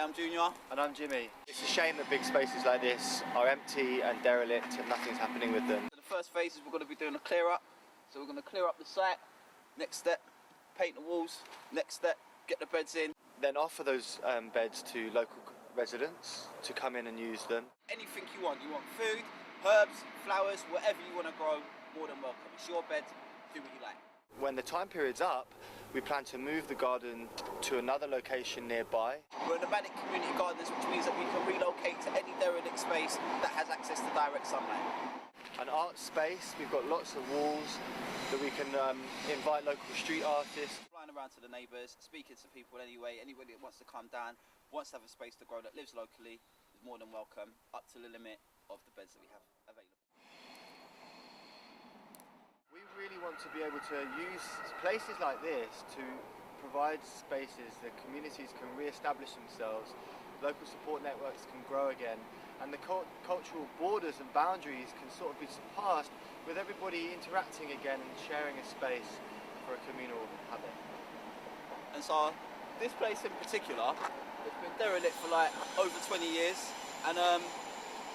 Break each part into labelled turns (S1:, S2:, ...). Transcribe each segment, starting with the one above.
S1: I'm Junior.
S2: And I'm Jimmy. It's a shame that big spaces like this are empty and derelict and nothing's happening with them.
S1: So the first phase is we're going to be doing a clear up. So we're going to clear up the site. Next step, paint the walls. Next step, get the beds in.
S2: Then offer those beds to local residents to come in and use them.
S1: Anything you want. You want food, herbs, flowers, whatever you want to grow, more than welcome. It's your bed, do what you like.
S2: When the time period's up, we plan to move the garden to another location nearby.
S1: We're in nomadic community gardens, which means that we can relocate to any derelict space that has access to direct sunlight.
S2: An art space, we've got lots of walls that we can invite local street artists.
S1: Flying around to the neighbours, speaking to people anyway, anybody that wants to come down, wants to have a space to grow that lives locally, is more than welcome, up to the limit of the beds that we have available.
S2: We really want to be able to use places like this to provide spaces that communities can re-establish themselves, local support networks can grow again, and the cultural borders and boundaries can sort of be surpassed with everybody interacting again and sharing a space for a communal habit.
S1: And so this place in particular, it's been derelict for like over 20 years, and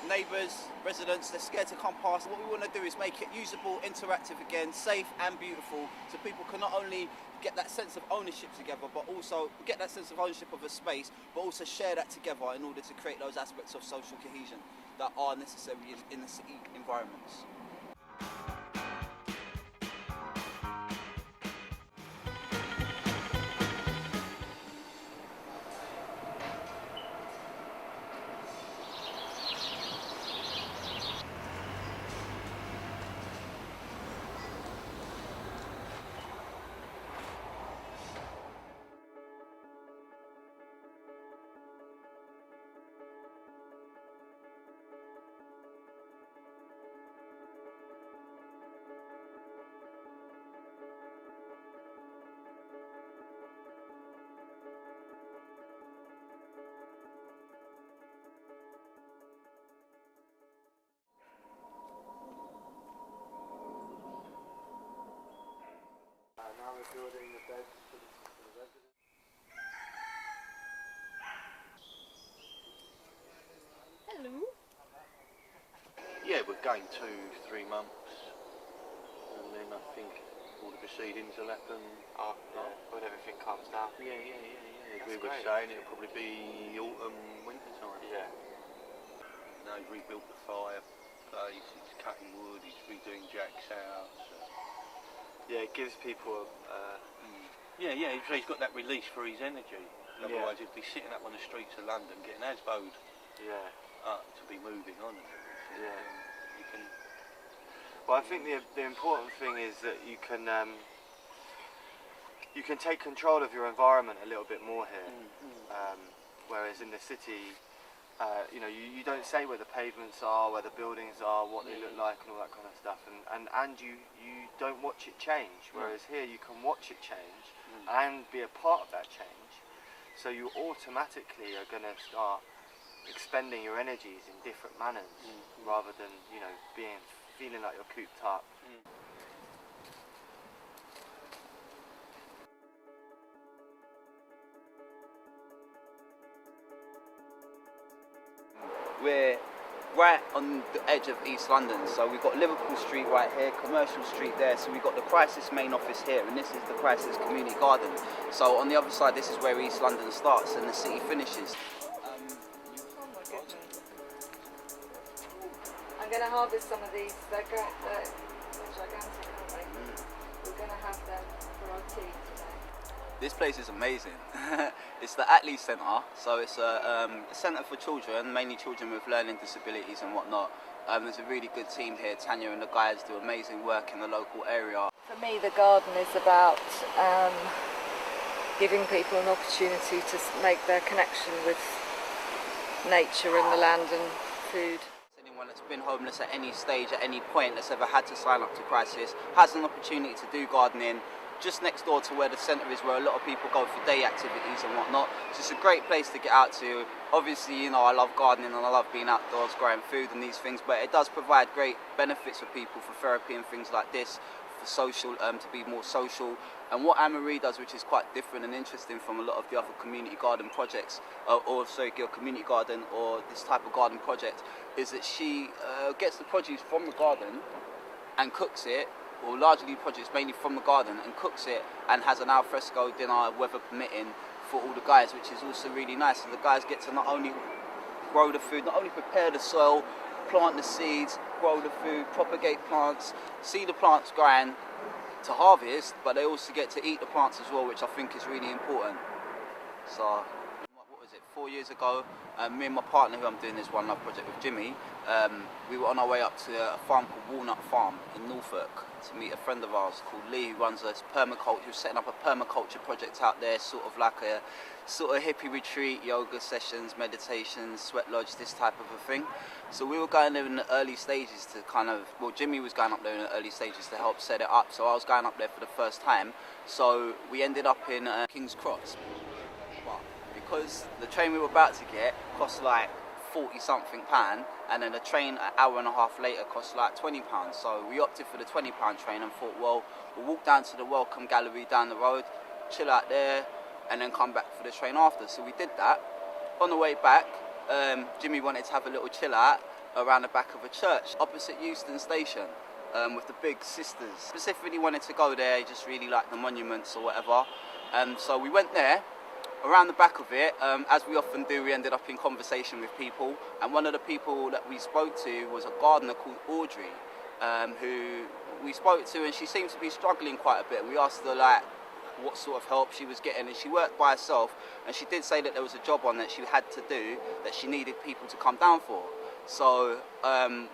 S1: neighbours, residents, they're scared to come past. What we want to do is make it usable, interactive again, safe and beautiful, so people can not only get that sense of ownership together, but also get that sense of ownership of a space, but also share that together in order to create those aspects of social cohesion that are necessary in the city environments.
S2: Now we're building the beds for the residents.
S3: Hello.
S4: Yeah, we're going 2-3 months, and then I think all the proceedings will happen.
S5: When everything calms down.
S4: Yeah.
S5: That's
S4: We were
S5: great.
S4: saying it'll probably be autumn, winter time.
S5: Yeah.
S4: Now he's rebuilt the fireplace, he's cutting wood, he's redoing Jack's house.
S5: Yeah, it gives people
S4: Yeah, so he's got that release for his energy. Otherwise he'd be sitting up on the streets of London getting asbowed up to be moving on and everything.
S5: Yeah.
S4: You can...
S5: Well, I think the important thing is that you can take control of your environment a little bit more here. Whereas in the city, you don't say where the pavements are, where the buildings are, what they look like, and all that kind of stuff, and you don't watch it change. Whereas here, you can watch it change and be a part of that change. So you automatically are going to start expending your energies in different manners, rather than feeling like you're cooped up.
S1: We're right on the edge of East London, so we've got Liverpool Street right here, Commercial Street there, so we've got the Crisis main office here, and this is the Crisis Community Garden. So on the other side, this is where East London starts and the city finishes.
S3: Oh my goodness. I'm going to harvest some of these. They're gigantic, aren't they? We're going to have them for our tea today.
S1: This place is amazing. It's the Attlee Centre, so it's a centre for children, mainly children with learning disabilities and whatnot. There's a really good team here. Tanya and the guys do amazing work in the local area.
S3: For me, the garden is about giving people an opportunity to make their connection with nature and the land and food.
S1: Anyone that's been homeless at any stage, at any point, that's ever had to sign up to Crisis, has an opportunity to do gardening just next door to where the centre is, where a lot of people go for day activities and whatnot. So it's a great place to get out to. Obviously, I love gardening and I love being outdoors, growing food and these things, but it does provide great benefits for people, for therapy and things like this, for social, to be more social, And what Anne-Marie does, which is quite different and interesting from a lot of the other community garden projects, your community garden or this type of garden project, is that she gets the produce from the garden and cooks it, or largely produce mainly from the garden, and cooks it and has an al fresco dinner, weather permitting, for all the guys, which is also really nice. So the guys get to not only grow the food, not only prepare the soil, plant the seeds, grow the food, propagate plants, see the plants growing to harvest, but they also get to eat the plants as well, which I think is really important. So, what was it, 4 years ago, me and my partner, who I'm doing this One Love project with, Jimmy, we were on our way up to a farm called Walnut Farm in Norfolk to meet a friend of ours called Lee, who runs a permaculture, who's setting up a permaculture project out there, sort of like a sort of hippie retreat, yoga sessions, meditations, sweat lodge, this type of a thing. So we were going there in the early stages to kind of, well, Jimmy was going up there in the early stages to help set it up, so I was going up there for the first time. So we ended up in King's Cross. But because the train we were about to get cost like 40 something pound, and then the train an hour and a half later cost like 20 pounds. So we opted for the 20 pound train and thought, well, we'll walk down to the Welcome Gallery down the road, chill out there, and then come back for the train after. So we did that. On the way back, Jimmy wanted to have a little chill out around the back of a church opposite Euston Station, with the big sisters. Specifically wanted to go there, just really like the monuments or whatever. So we went there. Around the back of it, as we often do, we ended up in conversation with people, and one of the people that we spoke to was a gardener called Audrey, who we spoke to, and she seemed to be struggling quite a bit. We asked her like what sort of help she was getting, and she worked by herself, and she did say that there was a job on that she had to do that she needed people to come down for. So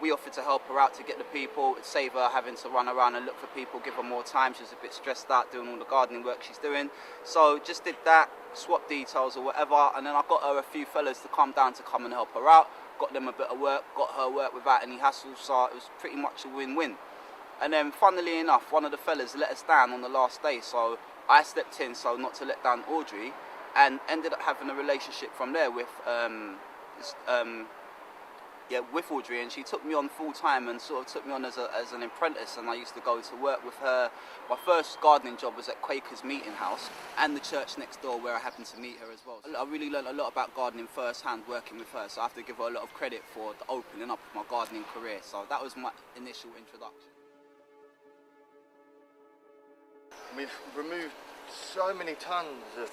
S1: we offered to help her out to get the people, save her having to run around and look for people, give her more time. She was a bit stressed out doing all the gardening work she's doing. So just did that, swap details or whatever, and then I got her a few fellas to come down to come and help her out, got them a bit of work, got her work without any hassle, so it was pretty much a win-win. And then funnily enough, one of the fellas let us down on the last day, so I stepped in so not to let down Audrey, and ended up having a relationship from there with with Audrey, and she took me on full time and sort of took me on as an apprentice, and I used to go to work with her. My first gardening job was at Quaker's Meeting House and the church next door, where I happened to meet her as well. I really learned a lot about gardening firsthand working with her, so I have to give her a lot of credit for the opening up of my gardening career. So that was my initial introduction.
S5: We've removed so many tons of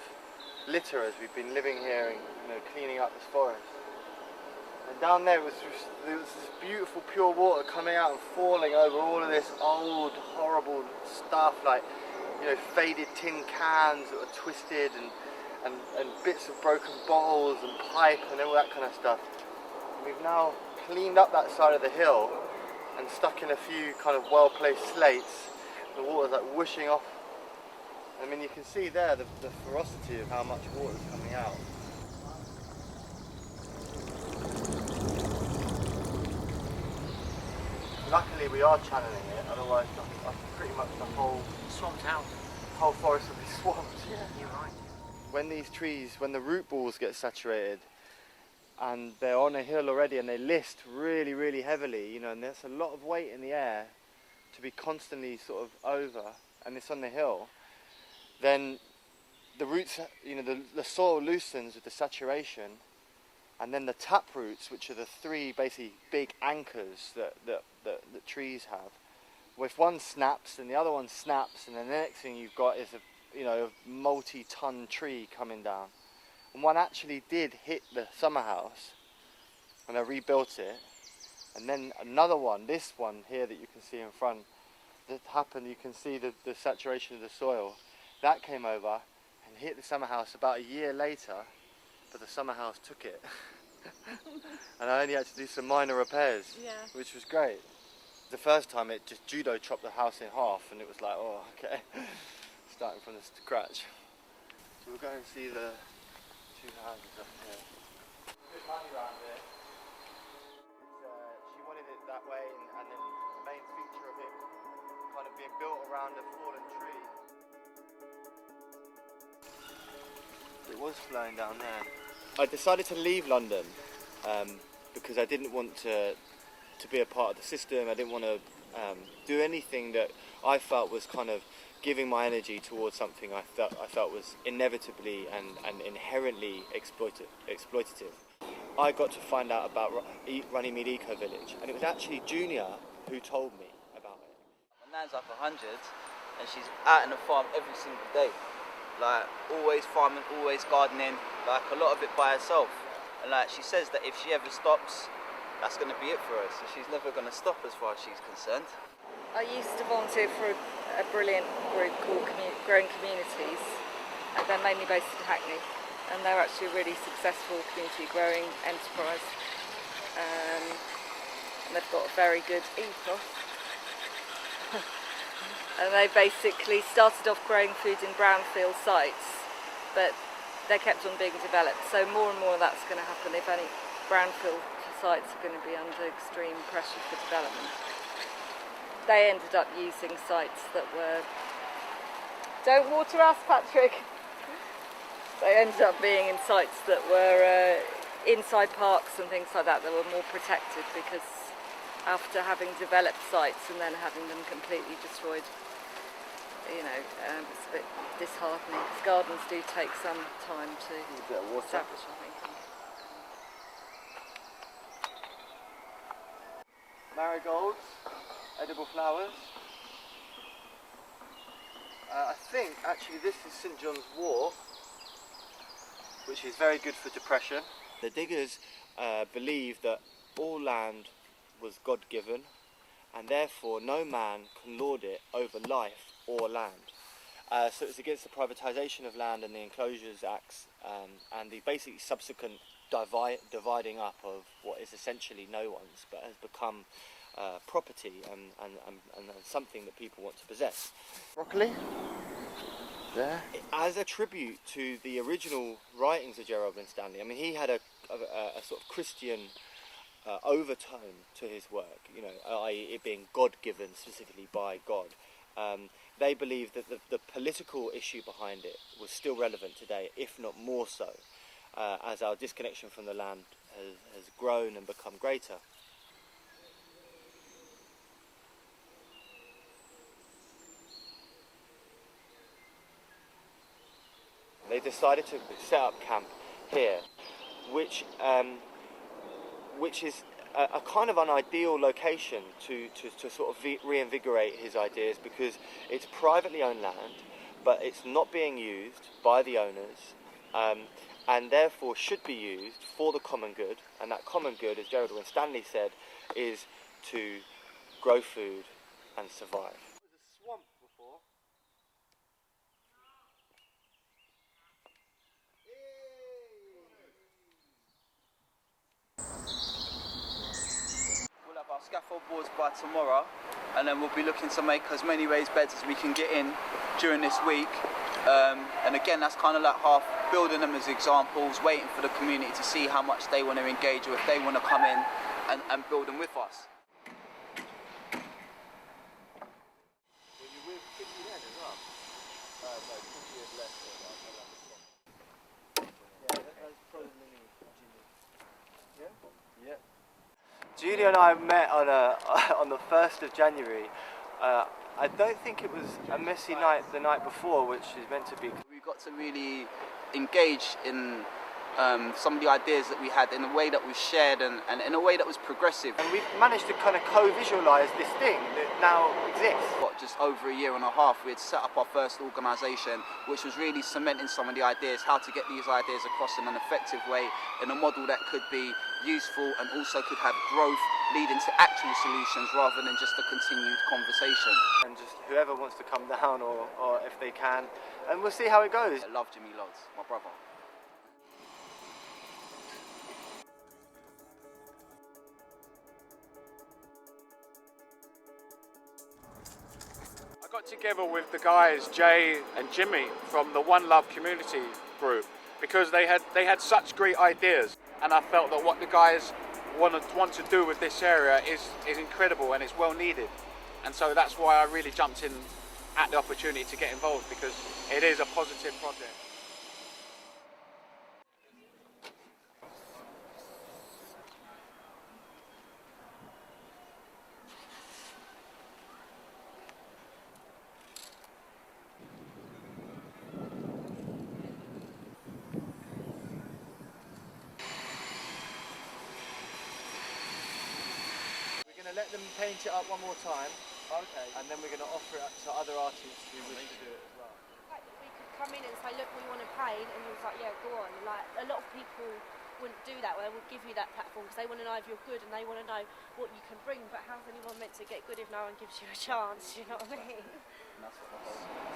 S5: litter as we've been living here and cleaning up this forest. And down there was this beautiful pure water coming out and falling over all of this old horrible stuff, like faded tin cans that were twisted and bits of broken bottles and pipe and all that kind of stuff. And we've now cleaned up that side of the hill and stuck in a few kind of well-placed slates. The water's like whooshing off. I mean, you can see there the ferocity of how much water is coming out. Luckily we are channeling it, otherwise pretty much the whole
S6: Swamped out.
S5: whole forest would be swamped.
S6: Yeah, you're right.
S5: When the root balls get saturated and they're on a hill already and they list really, really heavily, and there's a lot of weight in the air to be constantly sort of over, and it's on the hill, then the roots, the soil loosens with the saturation, and then the tap roots, which are the three basically big anchors that trees have, if one snaps, then the other one snaps, and then the next thing you've got is a multi-ton tree coming down. And one actually did hit the summer house, and I rebuilt it. And then another one, this one here that you can see in front, that happened. You can see the saturation of the soil. That came over and hit the summer house about a year later, but the summer house took it. And I only had to do some minor repairs, which was great. The first time it just judo chopped the house in half, and it was like, oh, okay, starting from the scratch. So we'll go and see the two houses up here. Good money around here. She wanted it that way, and then the main feature of it kind of being built around a fallen tree. It was flowing down there. I decided to leave London because I didn't want to be a part of the system. I didn't want to
S2: do anything that I felt was kind of giving my energy towards something I felt was inevitably and inherently exploitative. I got to find out about Runnymede Eco Village, and it was actually Junior who told me about it.
S1: My nan's up 100 and she's out in the farm every single day. Like, always farming, always gardening, like a lot of it by herself. And like, she says that if she ever stops, that's going to be it for her. So she's never going to stop as far as she's concerned.
S3: I used to volunteer for a brilliant group called Growing Communities, and they're mainly based in Hackney, and they're actually a really successful community growing enterprise, and they've got a very good ethos. And they basically started off growing food in brownfield sites, but they kept on being developed, so more and more of that's going to happen if any brownfield sites are going to be under extreme pressure for development. They ended up using sites that were... Don't water us, Patrick! They ended up being in sites that were inside parks and things like that were more protected, because after having developed sites and then having them completely destroyed, you know, it's a bit disheartening, because gardens do take some time to establish, I think.
S5: Marigolds, edible flowers. I think actually this is St John's wort, which is very good for depression.
S2: The diggers believe that all land was God-given, and therefore no man can lord it over life or land. So it's against the privatisation of land and the Enclosures Acts, and the basically subsequent dividing up of what is essentially no one's, but has become property and something that people want to possess.
S5: Broccoli, there.
S2: As a tribute to the original writings of Gerald Winstanley, I mean, he had a sort of Christian overtone to his work, you know, i.e. it being God-given specifically by God. They believed that the political issue behind it was still relevant today, if not more so, as our disconnection from the land has grown and become greater. They decided to set up camp here, which is a kind of an ideal location to sort of reinvigorate his ideas, because it's privately owned land, but it's not being used by the owners, and therefore should be used for the common good. And that common good, as Gerald Winstanley said, is to grow food and survive.
S5: There was a swamp before.
S1: We'll have our scaffold boards by tomorrow, and then we'll be looking to make as many raised beds as we can get in during this week. And again, that's kind of like half building them as examples, waiting for the community to see how much they want to engage, or if they want to come in and build them with us.
S5: Were you with Kitty then as well?
S2: No, Kitty had left it. Yeah, that's probably Junior. Yeah? Yeah. Julia and I met on the 1st of January. I don't think it was a messy night the night before, which is meant to be.
S1: We got to really engage in some of the ideas that we had in a way that was shared and in a way that was progressive.
S2: And we've managed to kind of co-visualise this thing that now exists.
S1: Just over a year and a half, we had set up our first organisation, which was really cementing some of the ideas, how to get these ideas across in an effective way, in a model that could be useful and also could have growth leading to actual solutions rather than just a continued conversation.
S2: And just whoever wants to come down, or if they can, and we'll see how it goes.
S1: I love Jimmy loads, my brother.
S6: I got together with the guys Jay and Jimmy from the One Love community group because they had such great ideas, and I felt that what the guys want to do with this area is incredible and it's well needed, and so that's why I really jumped in at the opportunity to get involved, because it is a positive project.
S2: let them paint it up one more time,
S1: Okay.
S2: and then we're going to offer it up to other artists who wish to do it as well.
S7: Like, we could come in and say, look, we want to paint, and he was like, yeah, go on. Like, a lot of people wouldn't do that, they would give you that platform because they want to know if you're good and they want to know what you can bring, but how's anyone meant to get good if no one gives you a chance, you know what I mean?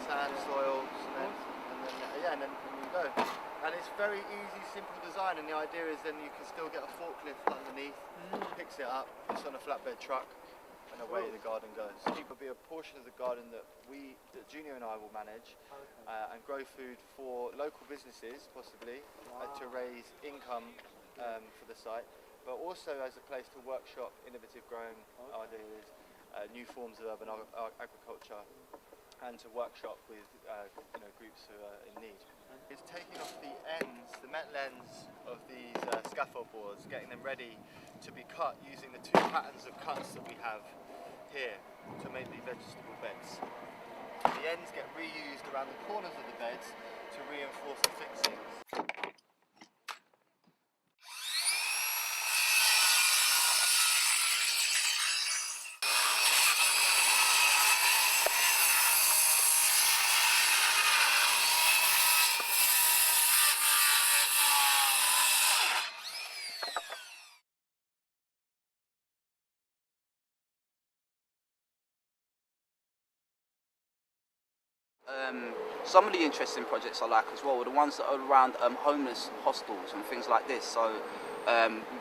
S2: Sand, soil, cement, and then you go. And it's very easy, simple design, and the idea is then you can still get a forklift underneath, picks it up, puts on a flatbed truck, and away the garden goes. It will be a portion of the garden that Junior and I will manage, and grow food for local businesses, possibly, to raise income for the site, but also as a place to workshop innovative growing ideas, new forms of urban agriculture, and to workshop with groups who are in need. It's taking off the ends, the metal ends of these scaffold boards, getting them ready to be cut using the two patterns of cuts that we have here to make the vegetable beds. The ends get reused around the corners of the beds to reinforce the fixings.
S1: Some of the interesting projects I like as well are the ones that are around homeless hostels and things like this. So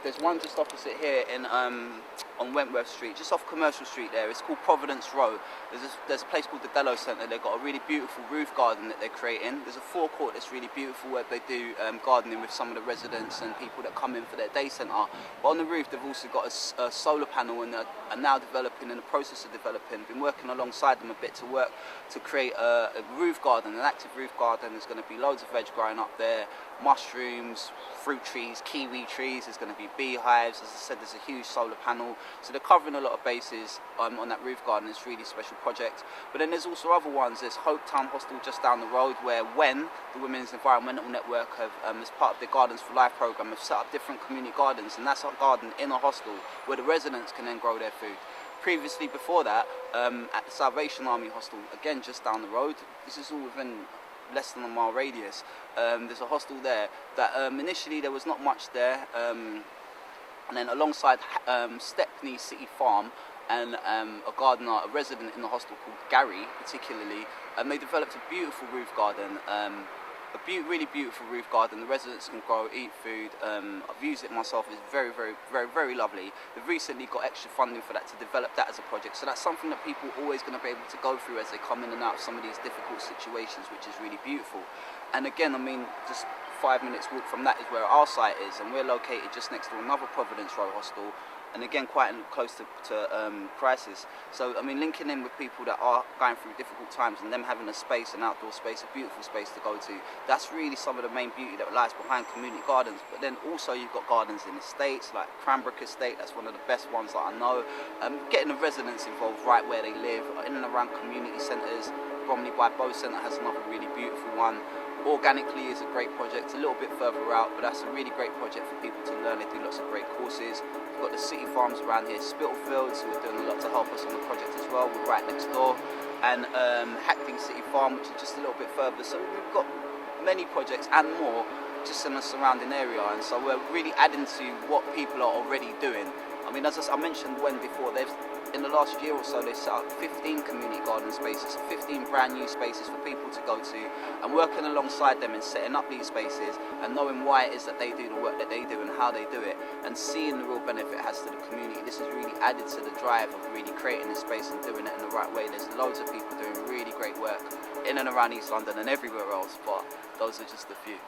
S1: there's one just opposite here in on Wentworth Street, just off Commercial Street there. It's called Providence Row. There's a place called the Dello Centre. They've got a really beautiful roof garden that they're creating. There's a forecourt that's really beautiful where they do gardening with some of the residents and people that come in for their day centre. But on the roof they've also got a solar panel, and are now developing, in the process of developing, been working alongside them a bit to create a roof garden, an active roof garden. There's going to be loads of veg growing up there, mushrooms, fruit trees, kiwi trees. There's going to be beehives. As I said, there's a huge solar panel. So they're covering a lot of bases on that roof garden. It's a really special project. But then there's also other ones. There's Hope Town Hostel just down the road, where the Women's Environmental Network have, as part of their Gardens for Life programme, have set up different community gardens, and that's a garden in a hostel where the residents can then grow their food. Previously, before that, at the Salvation Army Hostel, again just down the road, this is all within less than a mile radius, there's a hostel there that initially there was not much there, and then alongside Stepney City Farm and a gardener, a resident in the hostel called Gary particularly, they developed a beautiful roof garden, really beautiful roof garden. The residents can grow, eat food. I've used it myself. It's very, very, very, very lovely. They've recently got extra funding for that to develop that as a project. So that's something that people are always going to be able to go through as they come in and out of some of these difficult situations, which is really beautiful. And again, I mean, just 5 minutes walk from that is where our site is, and we're located just next to another Providence Row hostel, and again quite close to crisis. So I mean, linking in with people that are going through difficult times and them having a space, an outdoor space, a beautiful space to go to, that's really some of the main beauty that lies behind community gardens. But then also you've got gardens in estates like Cranbrook Estate. That's one of the best ones that I know. Getting the residents involved right where they live, in and around community centres. Bromley by Bow Centre has another really beautiful one. Organically is a great project, a little bit further out, but that's a really great project for people to learn. They do lots of great courses. We've got the city farms around here, Spitalfields, who are doing a lot to help us on the project as well. We're right next door. And Hackney City Farm, which is just a little bit further. So we've got many projects and more just in the surrounding area. And so we're really adding to what people are already doing. I mean, as I mentioned before, in the last year or so, they've set up 15 community garden spaces, 15 brand new spaces for people to go to, and working alongside them and setting up these spaces and knowing why it is that they do the work that they do and how they do it, and seeing the real benefit it has to the community. This has really added to the drive of really creating this space and doing it in the right way. There's loads of people doing really great work in and around East London and everywhere else, but those are just a few.